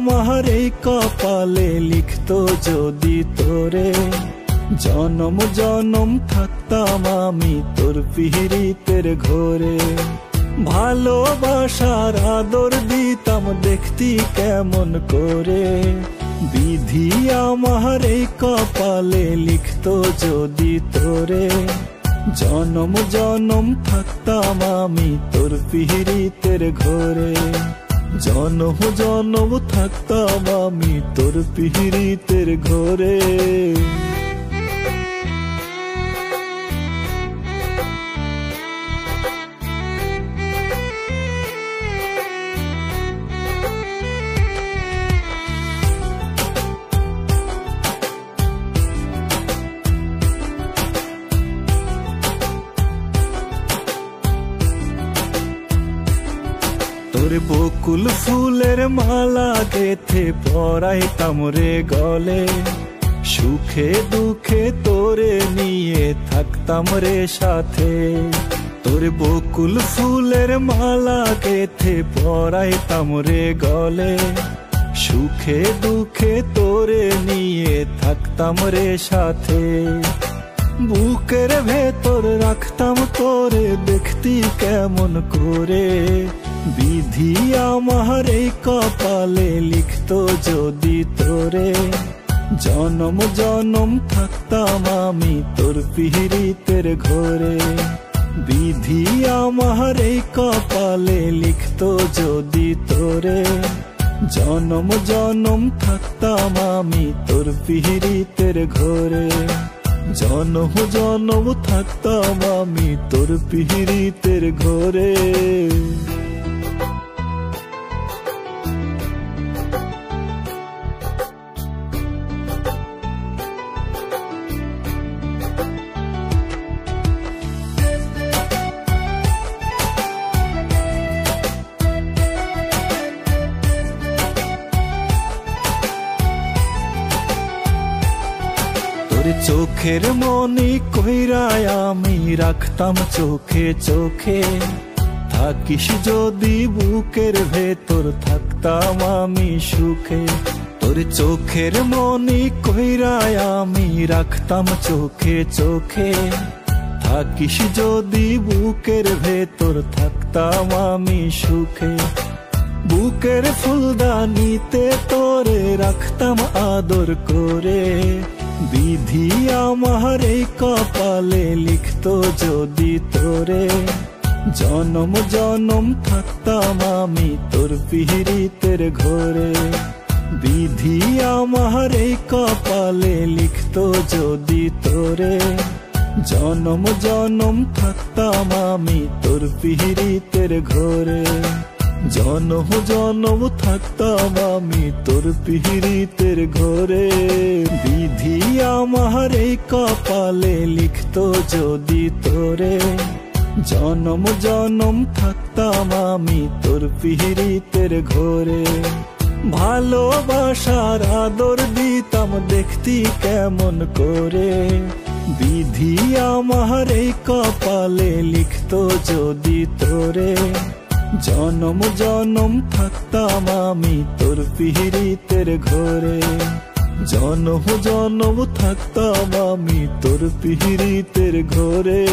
আমার এই কপালে লিখতো যদি তোরে, জনম জনম থাকতাম আমি তোর পিহিরিতের ঘরে। ভালোবাসার আদর দিতাম দেখতি কেমন করে, বিধি আমার এই কপালে লিখতো যদি তোরে, জনম জনম থাকতাম আমি তোর পিহিরিতের ঘরে। জনম জনম থাকতাম আমি তোর পিহিরিতের ঘরে। তোর বকুল ফুলের মালা গেথে পরাইতাম রে গলে, সুখে দুঃখে তোরে নিয়ে থাকতাম রে সাথে। তোর বকুল ফুলের মালা গেথে পরাইতাম রে গলে, সুখে দুঃখে তোরে নিয়ে থাকতাম রে সাথে। বুকের ভেতর রাখতাম তোরে দেখতি কেমন করে, বিধি আমার এই কপালে লিখতো যদি তোরে, জনম জনম থাকতাম আমি তোর পিহিরিতের ঘরে। বিধি আমার এই কপালে লিখতো যদি তোরে, জনম জনম থাকতাম আমি তোর পিহিরিতের ঘরে। জনম জনম থাকতাম আমি তোর পিহিরিতের ঘরে। তোর চোখের মনি কইরায় আমি রাখতাম চোখে চোখে, থাকিস যদি বুকের ভেতর থাকতাম আমি সুখে। তোর চোখের মনি কইরায় আমি রাখতাম চোখে চোখে, থাকিস যদি বুকের ভেতর থাকতাম আমি সুখে। বুকের ফুলদানিতে তোরে রাখতাম আদর করে, বিধি আমার এই কপালে লিখতো যদি তোরে, জনম জনম থাকতাম আমি তোর পিহিরিতের ঘরে। বিধি আমার এই কপালে লিখতো যদি তোরে, জনম জনম থাকতাম আমি তোর পিহিরিতের ঘরে। জনম জনম থাকতাম আমি তোর পিহিরিতের ঘরে। বিধি আমার এই কপালে লিখতো যদি তোরে, জনম জনম থাকতাম আমি তোর পিহিরিতের ঘরে। ভালোবাসার আদর দিতাম দেখতি কেমন করে, বিধি আমার এই কপালে লিখতো যদি তোরে, জনম জনম থাকতাম আমি তোর পিহিরিতের ঘরে। জনম জনম থাকতাম আমি তোর পিহিরিতের ঘরে।